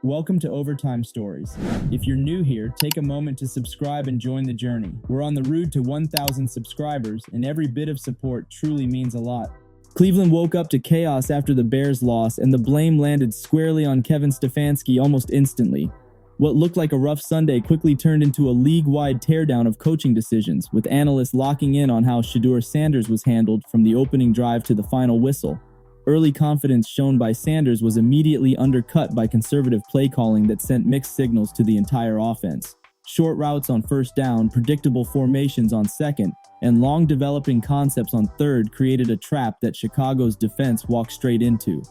Welcome to Overtime Stories. If you're new here, take a moment to subscribe and join the journey. We're on the road to 1,000 subscribers, and every bit of support truly means a lot. Cleveland woke up to chaos after the Bears loss, and the blame landed squarely on Kevin Stefanski almost instantly. What looked like a rough Sunday quickly turned into a league-wide teardown of coaching decisions, with analysts locking in on how Shedeur Sanders was handled from the opening drive to the final whistle. Early confidence shown by Sanders was immediately undercut by conservative play calling that sent mixed signals to the entire offense. Short routes on first down, predictable formations on second, and long developing concepts on third created a trap that Chicago's defense walked straight into.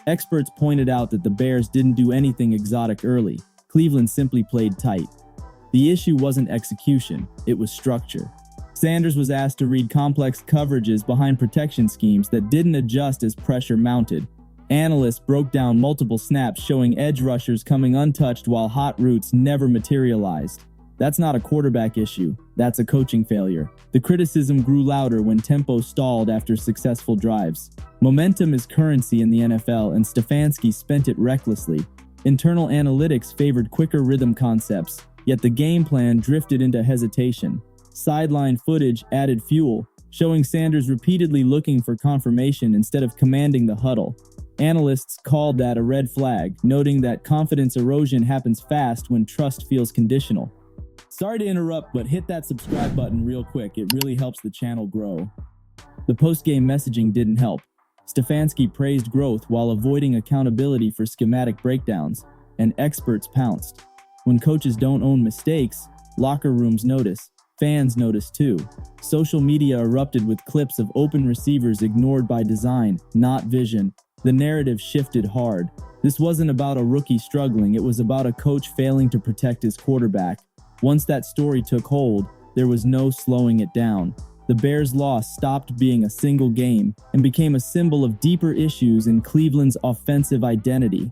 Experts pointed out that the Bears didn't do anything exotic early. Cleveland simply played tight. The issue wasn't execution, it was structure. Sanders was asked to read complex coverages behind protection schemes that didn't adjust as pressure mounted. Analysts broke down multiple snaps showing edge rushers coming untouched while hot routes never materialized. That's not a quarterback issue, that's a coaching failure. The criticism grew louder when tempo stalled after successful drives. Momentum is currency in the NFL, and Stefanski spent it recklessly. Internal analytics favored quicker rhythm concepts, yet the game plan drifted into hesitation. Sideline footage added fuel, showing Sanders repeatedly looking for confirmation instead of commanding the huddle. Analysts called that a red flag, noting that confidence erosion happens fast when trust feels conditional. Sorry to interrupt, but hit that subscribe button real quick, it really helps the channel grow. The post-game messaging didn't help. Stefanski praised growth while avoiding accountability for schematic breakdowns, and experts pounced. When coaches don't own mistakes, locker rooms notice. Fans noticed too. Social media erupted with clips of open receivers ignored by design, not vision. The narrative shifted hard. This wasn't about a rookie struggling, it was about a coach failing to protect his quarterback. Once that story took hold, there was no slowing it down. The Bears' loss stopped being a single game and became a symbol of deeper issues in Cleveland's offensive identity.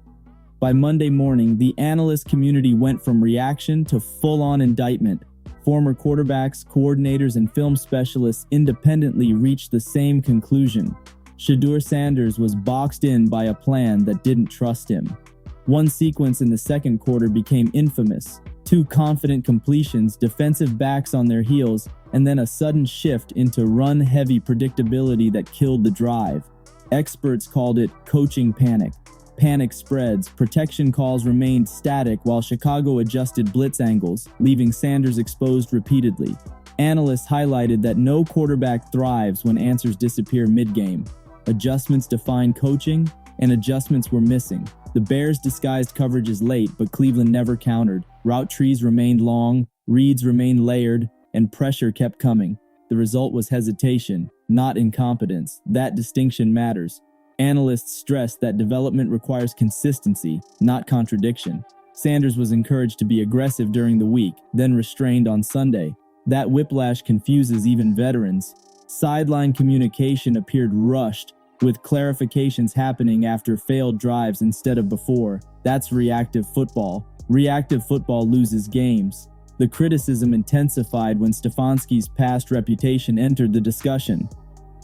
By Monday morning, the analyst community went from reaction to full-on indictment. Former quarterbacks, coordinators, and film specialists independently reached the same conclusion. Shedeur Sanders was boxed in by a plan that didn't trust him. One sequence in the second quarter became infamous. Two confident completions, defensive backs on their heels, and then a sudden shift into run-heavy predictability that killed the drive. Experts called it coaching panic. Panic spreads, protection calls remained static while Chicago adjusted blitz angles, leaving Sanders exposed repeatedly. Analysts highlighted that no quarterback thrives when answers disappear mid-game. Adjustments define coaching, and adjustments were missing. The Bears disguised coverages late, but Cleveland never countered. Route trees remained long, reads remained layered, and pressure kept coming. The result was hesitation, not incompetence. That distinction matters. Analysts stressed that development requires consistency, not contradiction. Sanders was encouraged to be aggressive during the week, then restrained on Sunday. That whiplash confuses even veterans. Sideline communication appeared rushed, with clarifications happening after failed drives instead of before. That's reactive football. Reactive football loses games. The criticism intensified when Stefanski's past reputation entered the discussion.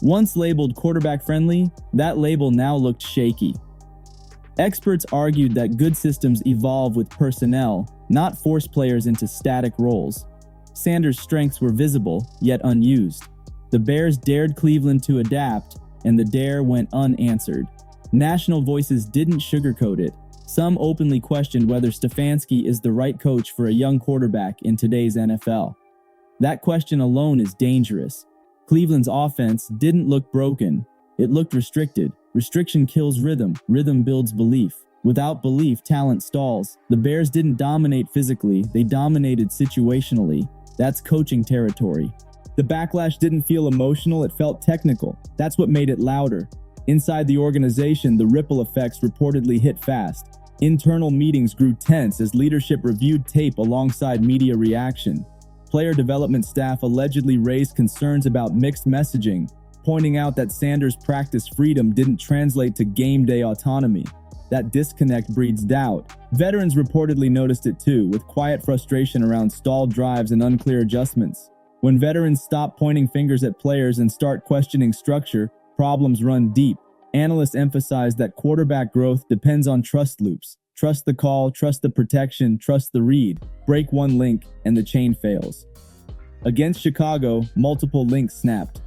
Once labeled quarterback-friendly, that label now looked shaky. Experts argued that good systems evolve with personnel, not force players into static roles. Sanders' strengths were visible, yet unused. The Bears dared Cleveland to adapt, and the dare went unanswered. National voices didn't sugarcoat it. Some openly questioned whether Stefanski is the right coach for a young quarterback in today's NFL. That question alone is dangerous. Cleveland's offense didn't look broken, it looked restricted. Restriction kills rhythm, rhythm builds belief. Without belief, talent stalls. The Bears didn't dominate physically, they dominated situationally. That's coaching territory. The backlash didn't feel emotional, it felt technical. That's what made it louder. Inside the organization, the ripple effects reportedly hit fast. Internal meetings grew tense as leadership reviewed tape alongside media reaction. Player development staff allegedly raised concerns about mixed messaging, pointing out that Sanders' practice freedom didn't translate to game day autonomy. That disconnect breeds doubt. Veterans reportedly noticed it too, with quiet frustration around stalled drives and unclear adjustments. When veterans stop pointing fingers at players and start questioning structure, problems run deep. Analysts emphasize that quarterback growth depends on trust loops. Trust the call, trust the protection, trust the read. Break one link, and the chain fails. Against Chicago, multiple links snapped.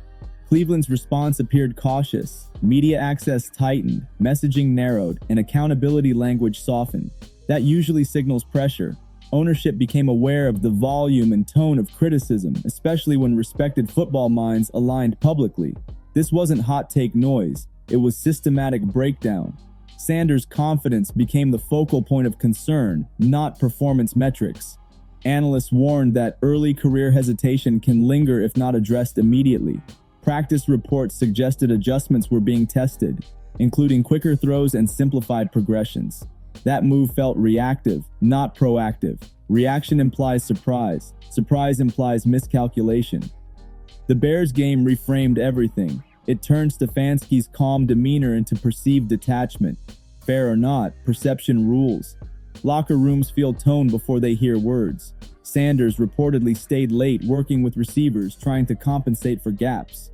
Cleveland's response appeared cautious. Media access tightened, messaging narrowed, and accountability language softened. That usually signals pressure. Ownership became aware of the volume and tone of criticism, especially when respected football minds aligned publicly. This wasn't hot take noise, it was systematic breakdown. Sanders' confidence became the focal point of concern, not performance metrics. Analysts warned that early career hesitation can linger if not addressed immediately. Practice reports suggested adjustments were being tested, including quicker throws and simplified progressions. That move felt reactive, not proactive. Reaction implies surprise. Surprise implies miscalculation. The Bears game reframed everything. It turned Stefanski's calm demeanor into perceived detachment. Fair or not, perception rules. Locker rooms feel tone before they hear words. Sanders reportedly stayed late working with receivers trying to compensate for gaps.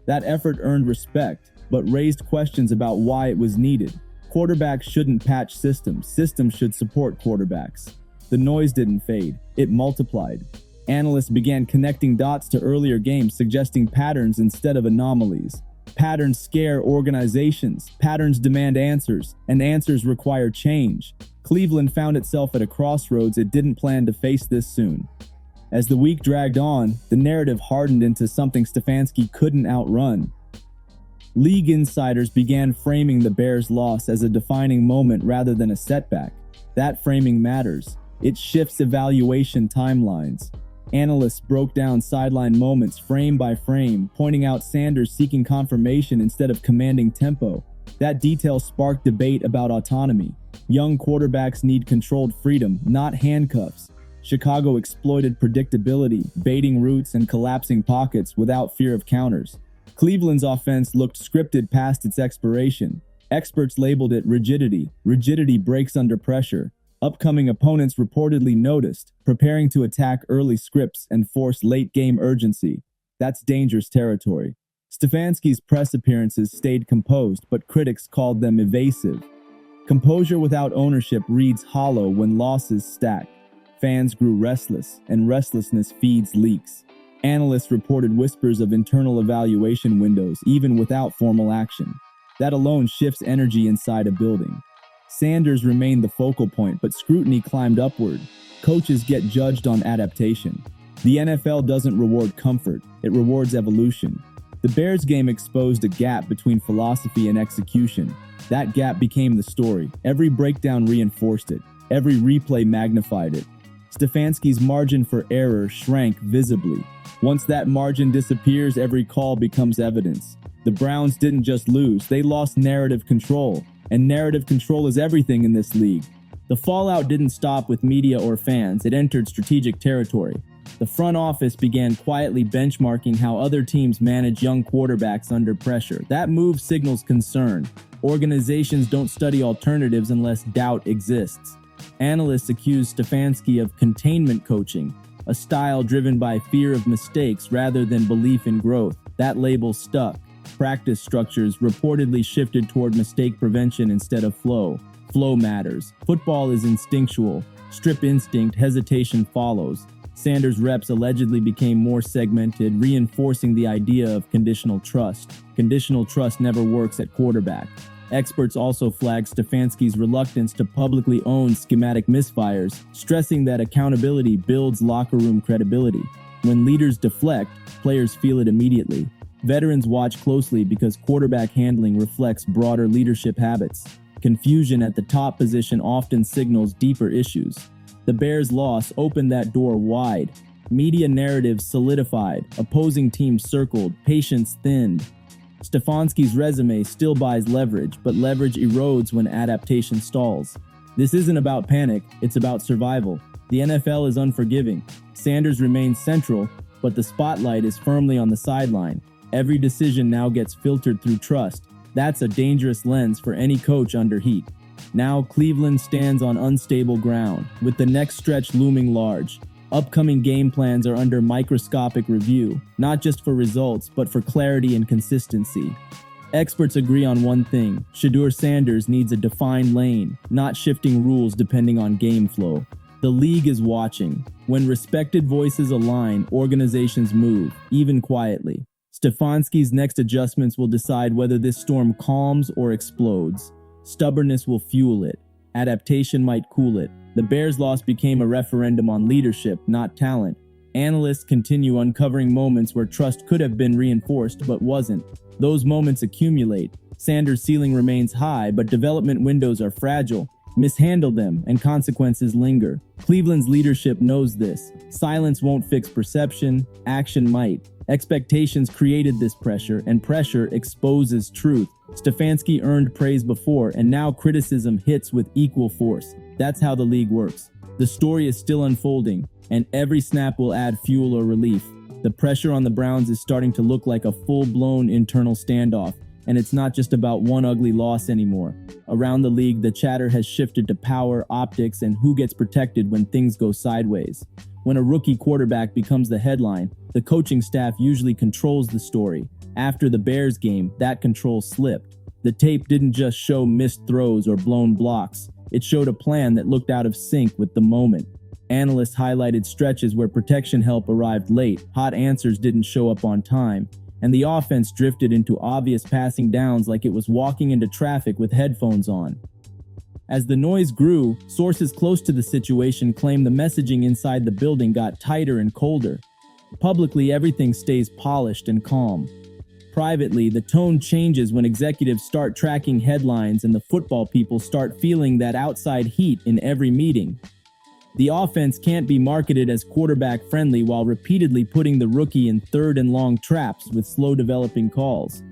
That effort earned respect, but raised questions about why it was needed. Quarterbacks shouldn't patch systems. Systems should support quarterbacks. The noise didn't fade. It multiplied. Analysts began connecting dots to earlier games, suggesting patterns instead of anomalies. Patterns scare organizations. Patterns demand answers, and answers require change. Cleveland found itself at a crossroads it didn't plan to face this soon. As the week dragged on, the narrative hardened into something Stefanski couldn't outrun. League insiders began framing the Bears' loss as a defining moment rather than a setback. That framing matters. It shifts evaluation timelines. Analysts broke down sideline moments frame by frame, pointing out Sanders seeking confirmation instead of commanding tempo. That detail sparked debate about autonomy. Young quarterbacks need controlled freedom, not handcuffs. Chicago exploited predictability, baiting routes and collapsing pockets without fear of counters. Cleveland's offense looked scripted past its expiration. Experts labeled it rigidity. Rigidity breaks under pressure. Upcoming opponents reportedly noticed, preparing to attack early scripts and force late-game urgency. That's dangerous territory. Stefanski's press appearances stayed composed, but critics called them evasive. Composure without ownership reads hollow when losses stack. Fans grew restless, and restlessness feeds leaks. Analysts reported whispers of internal evaluation windows, even without formal action. That alone shifts energy inside a building. Sanders remained the focal point, but scrutiny climbed upward. Coaches get judged on adaptation. The NFL doesn't reward comfort, it rewards evolution. The Bears game exposed a gap between philosophy and execution. That gap became the story. Every breakdown reinforced it. Every replay magnified it. Stefanski's margin for error shrank visibly. Once that margin disappears, every call becomes evidence. The Browns didn't just lose, they lost narrative control. And narrative control is everything in this league. The fallout didn't stop with media or fans, it entered strategic territory. The front office began quietly benchmarking how other teams manage young quarterbacks under pressure. That move signals concern. Organizations don't study alternatives unless doubt exists. Analysts accuse Stefanski of containment coaching, a style driven by fear of mistakes rather than belief in growth. That label stuck. Practice structures reportedly shifted toward mistake prevention instead of flow. Flow matters. Football is instinctual. Strip instinct, hesitation follows. Sanders' reps allegedly became more segmented, reinforcing the idea of conditional trust. Conditional trust never works at quarterback. Experts also flagged Stefanski's reluctance to publicly own schematic misfires, stressing that accountability builds locker room credibility. When leaders deflect, players feel it immediately. Veterans watch closely because quarterback handling reflects broader leadership habits. Confusion at the top position often signals deeper issues. The Bears' loss opened that door wide. Media narratives solidified, opposing teams circled, patience thinned. Stefanski's resume still buys leverage, but leverage erodes when adaptation stalls. This isn't about panic, it's about survival. The NFL is unforgiving. Sanders remains central, but the spotlight is firmly on the sideline. Every decision now gets filtered through trust. That's a dangerous lens for any coach under heat. Now Cleveland stands on unstable ground, with the next stretch looming large. Upcoming game plans are under microscopic review, not just for results, but for clarity and consistency. Experts agree on one thing: Shedeur Sanders needs a defined lane, not shifting rules depending on game flow. The league is watching. When respected voices align, organizations move, even quietly. Stefanski's next adjustments will decide whether this storm calms or explodes. Stubbornness will fuel it. Adaptation might cool it. The Bears' loss became a referendum on leadership, not talent. Analysts continue uncovering moments where trust could have been reinforced but wasn't. Those moments accumulate. Sanders' ceiling remains high, but development windows are fragile. Mishandle them, and consequences linger. Cleveland's leadership knows this. Silence won't fix perception, action might. Expectations created this pressure, and pressure exposes truth. Stefanski earned praise before, and now criticism hits with equal force. That's how the league works. The story is still unfolding, and every snap will add fuel or relief. The pressure on the Browns is starting to look like a full-blown internal standoff, and it's not just about one ugly loss anymore. Around the league, the chatter has shifted to power, optics, and who gets protected when things go sideways. When a rookie quarterback becomes the headline, the coaching staff usually controls the story. After the Bears game, that control slipped. The tape didn't just show missed throws or blown blocks. It showed a plan that looked out of sync with the moment. Analysts highlighted stretches where protection help arrived late, hot answers didn't show up on time, and the offense drifted into obvious passing downs like it was walking into traffic with headphones on. As the noise grew, sources close to the situation claimed the messaging inside the building got tighter and colder. Publicly, everything stays polished and calm. Privately, the tone changes when executives start tracking headlines and the football people start feeling that outside heat in every meeting. The offense can't be marketed as quarterback-friendly while repeatedly putting the rookie in third and long traps with slow-developing calls.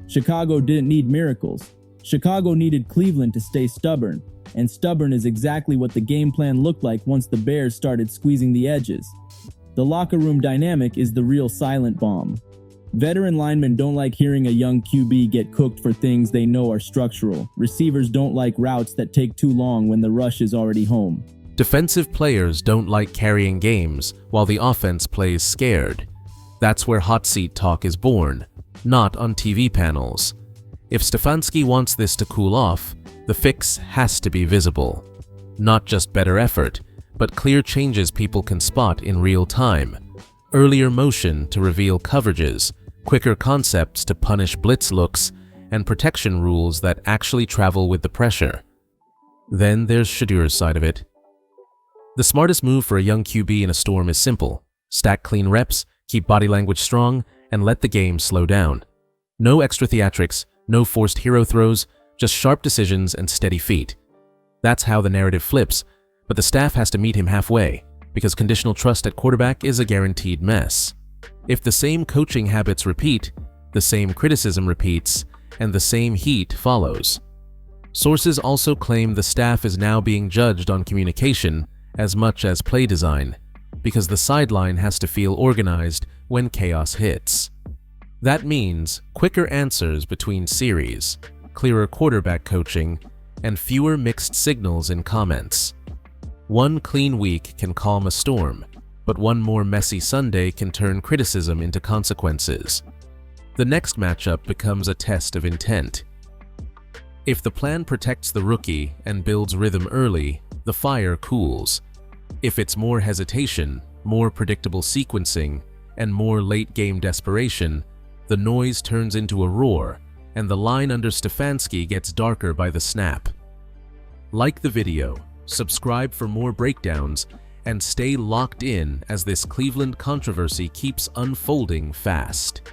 Chicago didn't need miracles. Chicago needed Cleveland to stay stubborn, and stubborn is exactly what the game plan looked like once the Bears started squeezing the edges. The locker room dynamic is the real silent bomb. Veteran linemen don't like hearing a young QB get cooked for things they know are structural. Receivers don't like routes that take too long when the rush is already home. Defensive players don't like carrying games while the offense plays scared. That's where hot seat talk is born, not on TV panels. If Stefanski wants this to cool off, the fix has to be visible. Not just better effort, but clear changes people can spot in real time. Earlier motion to reveal coverages, quicker concepts to punish blitz looks, and protection rules that actually travel with the pressure. Then there's Shedeur's side of it. The smartest move for a young QB in a storm is simple: stack clean reps, keep body language strong, and let the game slow down. No extra theatrics, no forced hero throws, just sharp decisions and steady feet. That's how the narrative flips, but the staff has to meet him halfway, because conditional trust at quarterback is a guaranteed mess. If the same coaching habits repeat, the same criticism repeats, and the same heat follows. Sources also claim the staff is now being judged on communication as much as play design, because the sideline has to feel organized when chaos hits. That means quicker answers between series, clearer quarterback coaching, and fewer mixed signals in comments. One clean week can calm a storm, but one more messy Sunday can turn criticism into consequences. The next matchup becomes a test of intent. If the plan protects the rookie and builds rhythm early, the fire cools. If it's more hesitation, more predictable sequencing, and more late-game desperation, the noise turns into a roar, and the line under Stefanski gets darker by the snap. Like the video, subscribe for more breakdowns, and stay locked in as this Cleveland controversy keeps unfolding fast.